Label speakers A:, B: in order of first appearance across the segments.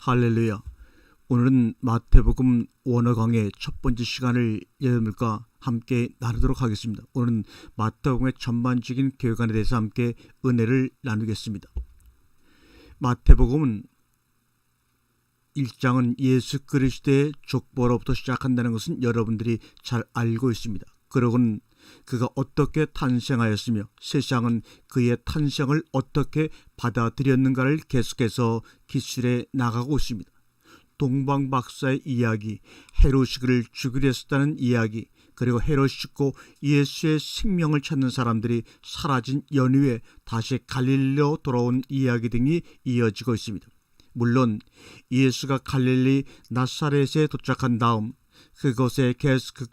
A: 할렐루야. 오늘은 마태복음 원어 강의 첫 번째 시간을 여러분들과 함께 나누도록 하겠습니다. 오늘은 마태복음의 전반적인 교육안에 대해서 함께 은혜를 나누겠습니다. 마태복음은 1장은 예수 그리스도의 족보로부터 시작한다는 것은 여러분들이 잘 알고 있습니다. 그러고는 그가 어떻게 탄생하였으며 세상은 그의 탄생을 어떻게 받아들였는가를 계속해서 기술해 나가고 있습니다. 동방박사의 이야기, 헤롯이 그를 죽이려 했다는 이야기, 그리고 헤롯이 죽고 예수의 생명을 찾는 사람들이 사라진 연후에 다시 갈릴리로 돌아온 이야기 등이 이어지고 있습니다. 물론 예수가 갈릴리 나사렛에 도착한 다음 그곳에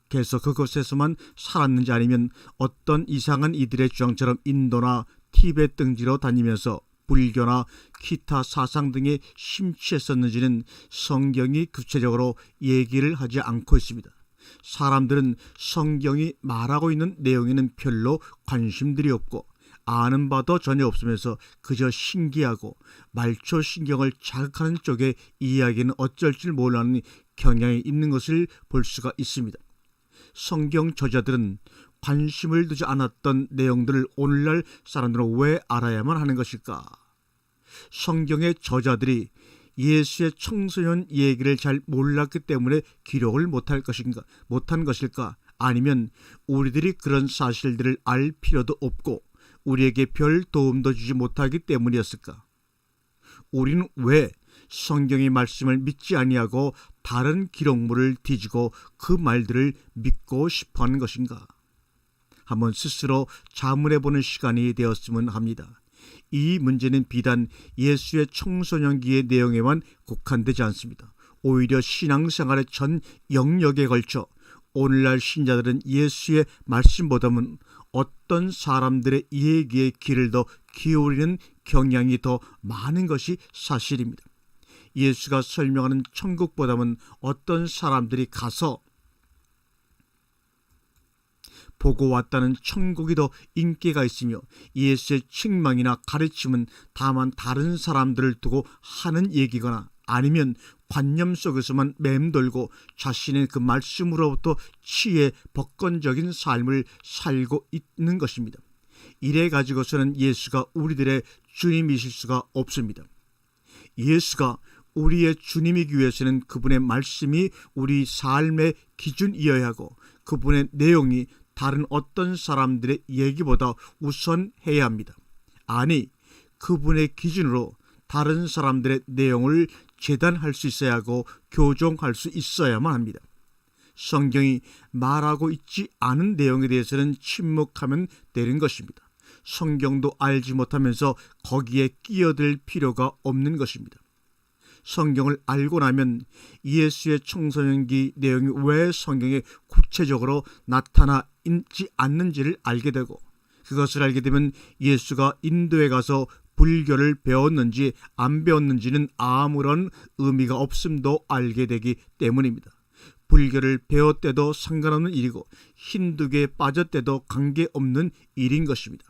A: 계속 그곳에서만 살았는지 아니면 어떤 이상한 이들의 주장처럼 인도나 티베트 등지로 다니면서 불교나 기타 사상 등에 심취했었는지는 성경이 구체적으로 얘기를 하지 않고 있습니다. 사람들은 성경이 말하고 있는 내용에는 별로 관심들이 없고 아는 바도 전혀 없으면서 그저 신기하고 말초신경을 자극하는 쪽의 이야기는 어쩔 줄 몰라하는 경향이 있는 것을 볼 수가 있습니다. 성경 저자들은 관심을 두지 않았던 내용들을 오늘날 사람들은 왜 알아야만 하는 것일까? 성경의 저자들이 예수의 청소년 얘기를 잘 몰랐기 때문에 기록을 못한 것일까? 아니면 우리들이 그런 사실들을 알 필요도 없고 우리에게 별 도움도 주지 못하기 때문이었을까? 우리는 왜 성경의 말씀을 믿지 아니하고 다른 기록물을 뒤지고 그 말들을 믿고 싶어하는 것인가? 한번 스스로 자문해보는 시간이 되었으면 합니다. 이 문제는 비단 예수의 청소년기의 내용에만 국한되지 않습니다. 오히려 신앙생활의 전 영역에 걸쳐 오늘날 신자들은 예수의 말씀보다는 어떤 사람들의 얘기에 귀를 더 기울이는 경향이 더 많은 것이 사실입니다. 예수가 설명하는 천국보다는 어떤 사람들이 가서 보고 왔다는 천국이 더 인기가 있으며 예수의 책망이나 가르침은 다만 다른 사람들을 두고 하는 얘기거나 아니면 관념 속에서만 맴돌고 자신의 그 말씀으로부터 치에 복권적인 삶을 살고 있는 것입니다. 이래 가지고서는 예수가 우리들의 주님이실 수가 없습니다. 예수가 우리의 주님이기 위해서는 그분의 말씀이 우리 삶의 기준이어야 하고 그분의 내용이 다른 어떤 사람들의 얘기보다 우선해야 합니다. 아니, 그분의 기준으로 다른 사람들의 내용을 재단할 수 있어야 하고 교정할 수 있어야만 합니다. 성경이 말하고 있지 않은 내용에 대해서는 침묵하면 되는 것입니다. 성경도 알지 못하면서 거기에 끼어들 필요가 없는 것입니다. 성경을 알고 나면 예수의 청소년기 내용이 왜 성경에 구체적으로 나타나 있지 않는지를 알게 되고 그것을 알게 되면 예수가 인도에 가서 불교를 배웠는지 안 배웠는지는 아무런 의미가 없음도 알게 되기 때문입니다. 불교를 배웠대도 상관없는 일이고 힌두교에 빠졌대도 관계없는 일인 것입니다.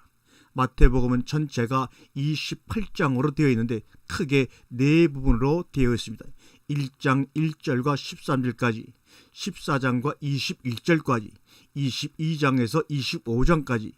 A: 마태복음은 전체가 28장으로 되어 있는데 크게 네 부분으로 되어 있습니다. 1장 1절과 13절까지, 14장과 21절까지, 22장에서 25장까지,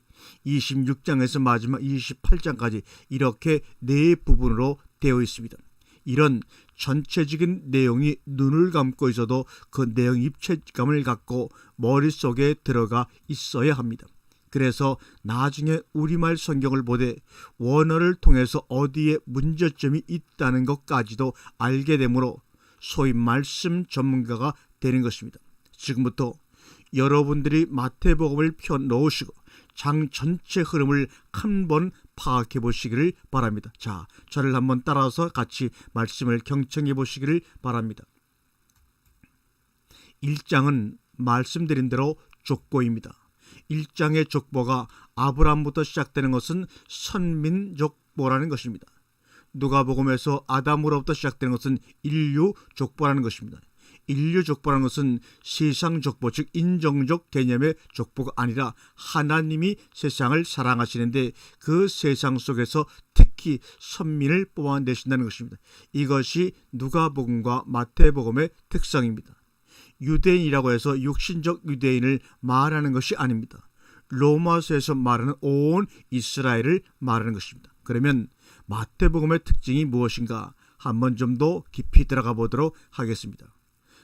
A: 26장에서 마지막 28장까지 이렇게 네 부분으로 되어 있습니다. 이런 전체적인 내용이 눈을 감고 있어도 그 내용 입체감을 갖고 머릿속에 들어가 있어야 합니다. 그래서 나중에 우리말 성경을 보되 원어를 통해서 어디에 문제점이 있다는 것까지도 알게 되므로 소위 말씀 전문가가 되는 것입니다. 지금부터 여러분들이 마태복음을 펴 놓으시고 장 전체 흐름을 한번 파악해 보시기를 바랍니다. 자, 저를 한번 따라서 같이 말씀을 경청해 보시기를 바랍니다. 1장은 말씀드린 대로 족보입니다. 1장의 족보가 아브라함부터 시작되는 것은 선민족보라는 것입니다. 누가복음에서 아담으로부터 시작되는 것은 인류 족보라는 것입니다. 인류 족보라는 것은 세상 족보, 즉 인종적 개념의 족보가 아니라 하나님이 세상을 사랑하시는데 그 세상 속에서 특히 지극히 선민을 뽑아내신다는 것입니다. 이것이 누가복음과 마태복음의 특성입니다. 유대인이라고 해서 육신적 유대인을 말하는 것이 아닙니다. 로마서에서 말하는 온 이스라엘을 말하는 것입니다. 그러면 마태복음의 특징이 무엇인가 한번 좀 더 깊이 들어가 보도록 하겠습니다.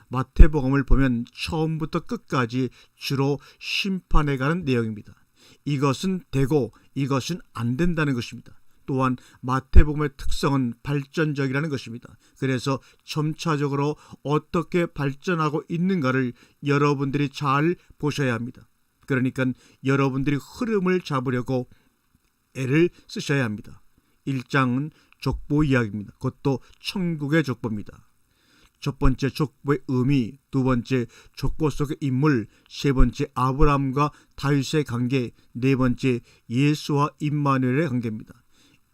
A: 마태복음을 보면 처음부터 끝까지 주로 심판에 관한 내용입니다. 이것은 되고 이것은 안 된다는 것입니다. 또한 마태복음의 특성은 발전적이라는 것입니다. 그래서 점차적으로 어떻게 발전하고 있는가를 여러분들이 잘 보셔야 합니다. 그러니까 여러분들이 흐름을 잡으려고 애를 쓰셔야 합니다. 1장은 족보 이야기입니다. 그것도 천국의 족보입니다. 첫 번째 족보의 의미, 두 번째 족보 속의 인물, 세 번째 아브라함과 다윗의 관계, 네 번째 예수와 임마누엘의 관계입니다.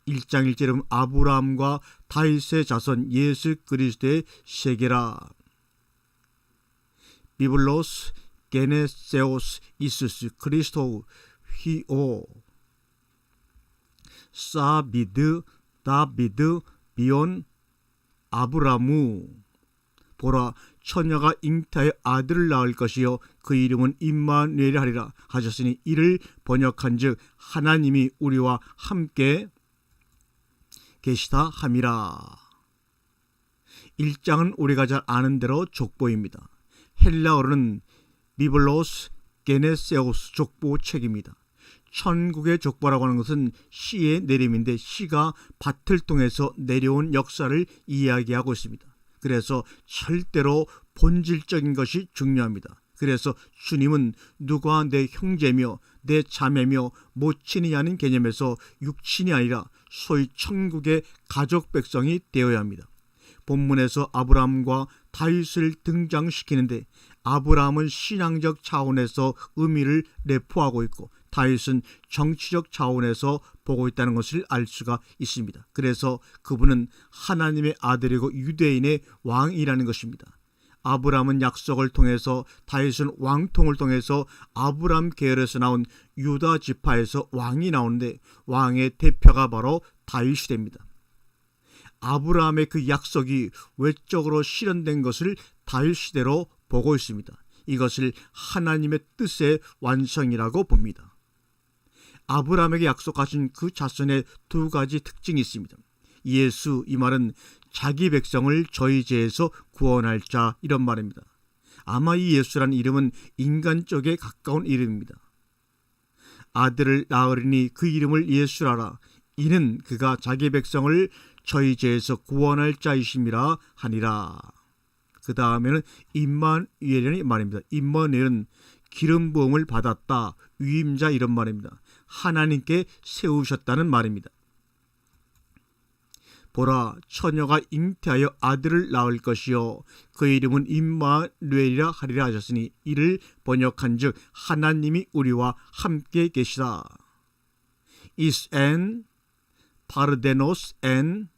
A: 1장 1절은 아브라함과 다윗의 자손 예수 그리스도의 세계라. 비블로스 게네세오스 이수스 크리스토 휘오 사비드 다비드 비온 아브라무 보라 처녀가 잉태하여 아들을 낳을 것이요 그 이름은 임마누엘이라 하리라 하셨으니 이를 번역한즉 하나님이 우리와 함께 계시다 함이라. 1장은 우리가 잘 아는 대로 족보입니다. 헬라어로는 비블로스 게네세오스 족보책입니다. 천국의 족보라고 하는 것은 씨의 내림인데 씨가 밭을 통해서 내려온 역사를 이야기하고 있습니다. 그래서 절대로 본질적인 것이 중요합니다. 그래서 주님은 누가 내 형제며 내 자매며 모친이냐는 개념에서 육친이 아니라 소위 천국의 가족 백성이 되어야 합니다. 본문에서 아브라함과 다윗을 등장시키는데 아브라함은 신앙적 차원에서 의미를 내포하고 있고 다윗은 정치적 차원에서 보고 있다는 것을 알 수가 있습니다. 그래서 그분은 하나님의 아들이고 유대인의 왕이라는 것입니다. 아브라함은 약속을 통해서 다윗은 왕통을 통해서 아브라함 계열에서 나온 유다 지파에서 왕이 나오는데 왕의 대표가 바로 다윗이 됩니다. 아브라함의 그 약속이 외적으로 실현된 것을 다윗 시대로 보고 있습니다. 이것을 하나님의 뜻의 완성이라고 봅니다. 아브라함에게 약속하신 그 자손의 두 가지 특징이 있습니다. 예수, 이 말은 자기 백성을 저희 죄에서 구원할 자, 이런 말입니다. 아마 이 예수라는 이름은 인간 쪽에 가까운 이름입니다. 아들을 낳으리니 그 이름을 예수라라. 이는 그가 자기 백성을 저희 죄에서 구원할 자이심이라 하니라. 그 다음에는 임마누엘이라는 말입니다. 임마누엘은 기름 부음을 받았다, 위임자, 이런 말입니다. 하나님께 세우셨다는 말입니다. 보라 처녀가 잉태하여 아들을 낳을 것이요 그 이름은 임마누엘이라 하리라 하셨으니 이를 번역한즉 하나님이 우리와 함께 계시다. is an 파르데노스 엔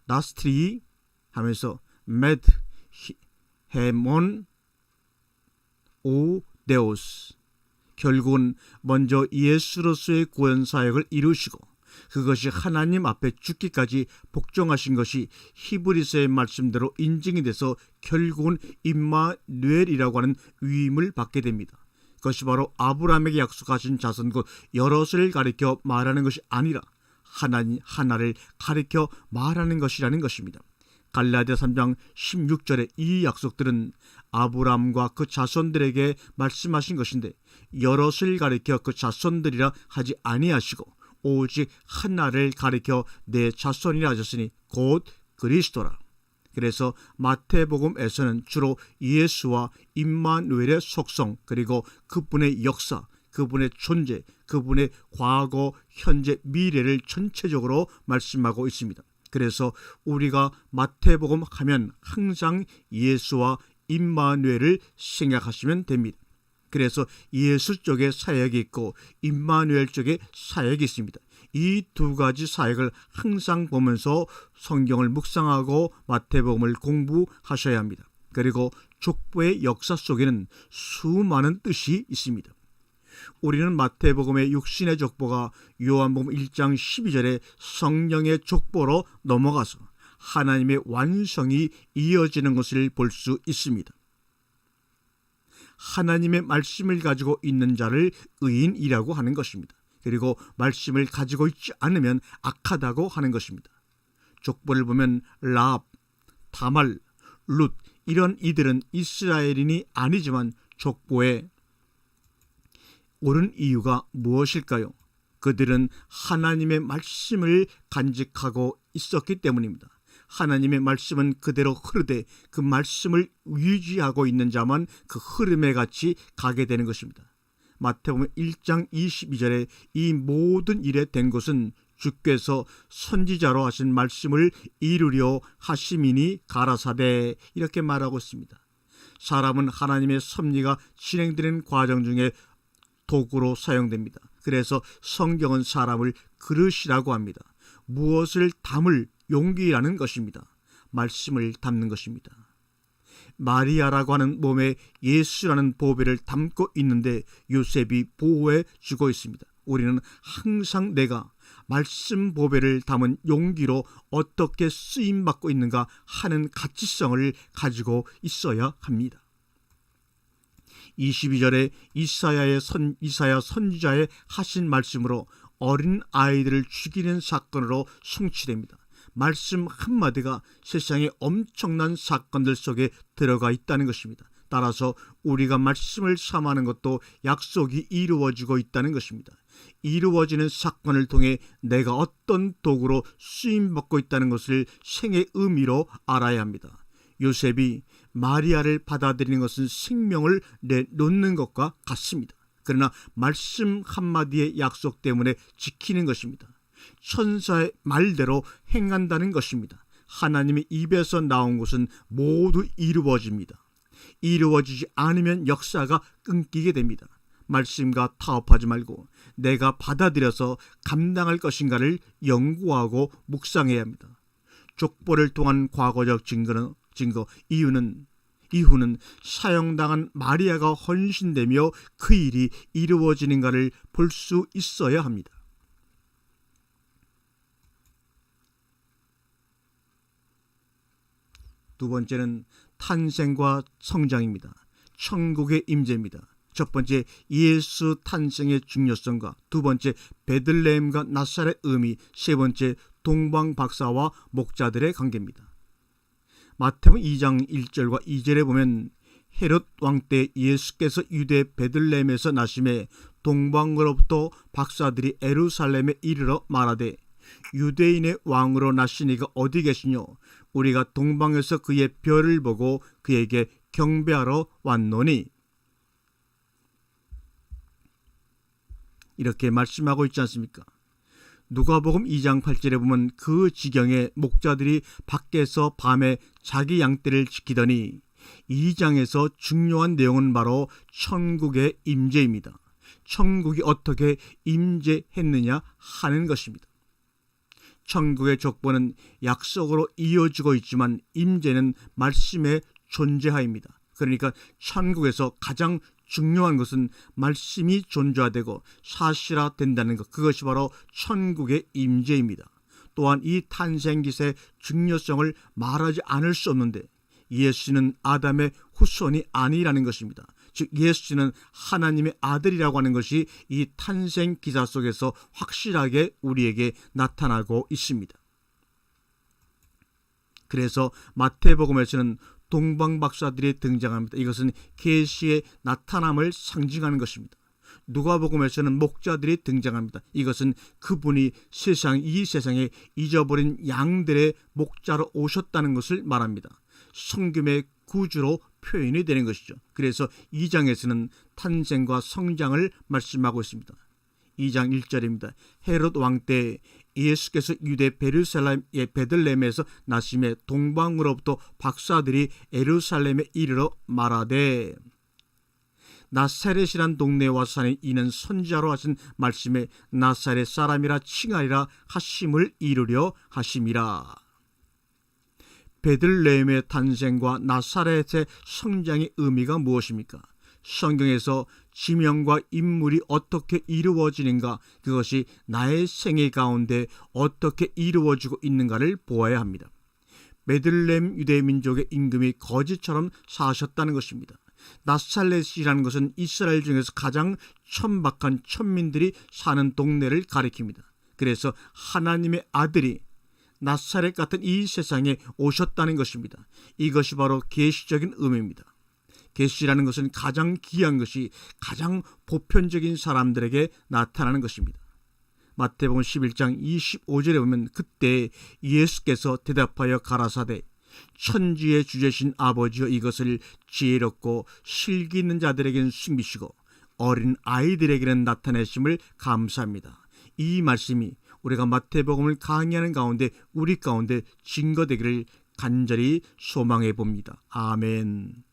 A: 라스트리 하면서 메드 헤몬 오 데오스. 결국은 먼저 예수로서의 구원 사역을 이루시고 그것이 하나님 앞에 죽기까지 복종하신 것이 히브리서의 말씀대로 인증이 돼서 결국은 임마누엘이라고 하는 위임을 받게 됩니다. 그것이 바로 아브라함에게 약속하신 자손 곧 여럿을 가리켜 말하는 것이 아니라 하나님 하나를 가리켜 말하는 것이라는 것입니다. 갈라디아 3장 16절에 이 약속들은 아브라함과 그 자손들에게 말씀하신 것인데 여럿을 가리켜 그 자손들이라 하지 아니하시고 오직 하나를 가리켜 내 자손이라 하셨으니 곧 그리스도라. 그래서 마태복음에서는 주로 예수와 임마누엘의 속성 그리고 그분의 역사, 그분의 존재, 그분의 과거, 현재, 미래를 전체적으로 말씀하고 있습니다. 그래서 우리가 마태복음 하면 항상 예수와 임마누엘을 생각하시면 됩니다. 그래서 예수 쪽에 사역이 있고 임마누엘 쪽에 사역이 있습니다. 이 두 가지 사역을 항상 보면서 성경을 묵상하고 마태복음을 공부하셔야 합니다. 그리고 족보의 역사 속에는 수많은 뜻이 있습니다. 우리는 마태복음의 육신의 족보가 요한복음 1장 12절에 성령의 족보로 넘어가서 하나님의 완성이 이어지는 것을 볼 수 있습니다. 하나님의 말씀을 가지고 있는 자를 의인이라고 하는 것입니다. 그리고 말씀을 가지고 있지 않으면 악하다고 하는 것입니다. 족보를 보면 라합, 다말, 룻 이런 이들은 이스라엘인이 아니지만 족보에 오른 이유가 무엇일까요? 그들은 하나님의 말씀을 간직하고 있었기 때문입니다. 하나님의 말씀은 그대로 흐르되 그 말씀을 유지하고 있는 자만 그 흐름에 같이 가게 되는 것입니다. 마태복음 1장 22절에 이 모든 일에 된 것은 주께서 선지자로 하신 말씀을 이루려 하심이니 가라사대, 이렇게 말하고 있습니다. 사람은 하나님의 섭리가 진행되는 과정 중에 도구로 사용됩니다. 그래서 성경은 사람을 그릇이라고 합니다. 무엇을 담을 용기라는 것입니다. 말씀을 담는 것입니다. 마리아라고 하는 몸에 예수라는 보배를 담고 있는데 요셉이 보호해 주고 있습니다. 우리는 항상 내가 말씀 보배를 담은 용기로 어떻게 쓰임받고 있는가 하는 가치성을 가지고 있어야 합니다. 22절에 이사야 선지자의 하신 말씀으로 어린 아이들을 죽이는 사건으로 성취됩니다. 말씀 한마디가 세상의 엄청난 사건들 속에 들어가 있다는 것입니다. 따라서 우리가 말씀을 삼하는 것도 약속이 이루어지고 있다는 것입니다. 이루어지는 사건을 통해 내가 어떤 도구로 쓰임받고 있다는 것을 생의 의미로 알아야 합니다. 요셉이 마리아를 받아들이는 것은 생명을 내놓는 것과 같습니다. 그러나 말씀 한마디의 약속 때문에 지키는 것입니다. 천사의 말대로 행한다는 것입니다. 하나님의 입에서 나온 것은 모두 이루어집니다. 이루어지지 않으면 역사가 끊기게 됩니다. 말씀과 타협하지 말고 내가 받아들여서 감당할 것인가를 연구하고 묵상해야 합니다. 족보를 통한 과거적 이유는 사형당한 마리아가 헌신되며 그 일이 이루어지는가를 볼 수 있어야 합니다. 두 번째는 탄생과 성장입니다. 천국의 임재입니다. 첫 번째, 예수 탄생의 중요성과 두 번째, 베들레헴과 나사렛의 의미, 세 번째, 동방 박사와 목자들의 관계입니다. 마태복음 2장 1절과 2절에 보면 헤롯 왕 때 예수께서 유대 베들레헴에서 나심에 동방으로부터 박사들이 예루살렘에 이르러 말하되 유대인의 왕으로 나시니가 어디 계시뇨? 우리가 동방에서 그의 별을 보고 그에게 경배하러 왔노니, 이렇게 말씀하고 있지 않습니까? 누가복음 2장 8절에 보면 그 지경에 목자들이 밖에서 밤에 자기 양떼를 지키더니, 2장에서 중요한 내용은 바로 천국의 임재입니다. 천국이 어떻게 임재했느냐 하는 것입니다. 천국의 족보는 약속으로 이어지고 있지만 임재는 말씀의 존재하입니다. 그러니까 천국에서 가장 중요한 것은 말씀이 존재화되고 사실화된다는 것, 그것이 바로 천국의 임재입니다. 또한 이 탄생기세의 중요성을 말하지 않을 수 없는데, 예수는 아담의 후손이 아니라는 것입니다. 즉 예수는 하나님의 아들이라고 하는 것이 이 탄생 기사 속에서 확실하게 우리에게 나타나고 있습니다. 그래서 마태복음에서는 동방 박사들이 등장합니다. 이것은 계시의 나타남을 상징하는 것입니다. 누가복음에서는 목자들이 등장합니다. 이것은 그분이 이 세상에 잊어버린 양들의 목자로 오셨다는 것을 말합니다. 성김의 구주로 표현이 되는 것이죠. 그래서 2장에서는 탄생과 성장을 말씀하고 있습니다. 2장 1절입니다. 헤롯 왕 때 예수께서 유대 베들레헴에서 나심에 동방으로부터 박사들이 예루살렘에 이르러 말하되, 나사렛이란 동네에 와서 사는 이는 선지자로 하신 말씀에 나사렛 사람이라 칭하리라 하심을 이루려 하심이라. 베들레헴의 탄생과 나사렛의 성장의 의미가 무엇입니까? 성경에서 지명과 인물이 어떻게 이루어지는가, 그것이 나의 생애 가운데 어떻게 이루어지고 있는가를 보아야 합니다. 베들레헴 유대민족의 임금이 거지처럼 사셨다는 것입니다. 나사렛이라는 것은 이스라엘 중에서 가장 천박한 천민들이 사는 동네를 가리킵니다. 그래서 하나님의 아들이 나사렛 같은 이 세상에 오셨다는 것입니다. 이것이 바로 계시적인 의미입니다. 계시라는 것은 가장 귀한 것이 가장 보편적인 사람들에게 나타나는 것입니다. 마태복음 11장 25절에 보면 그때 예수께서 대답하여 가라사대 천지의 주제신 아버지여 이것을 지혜롭고 실기 있는 자들에게는 숨기시고 어린 아이들에게는 나타내심을 감사합니다. 이 말씀이 우리가 마태복음을 강의하는 가운데 우리 가운데 증거되기를 간절히 소망해 봅니다. 아멘.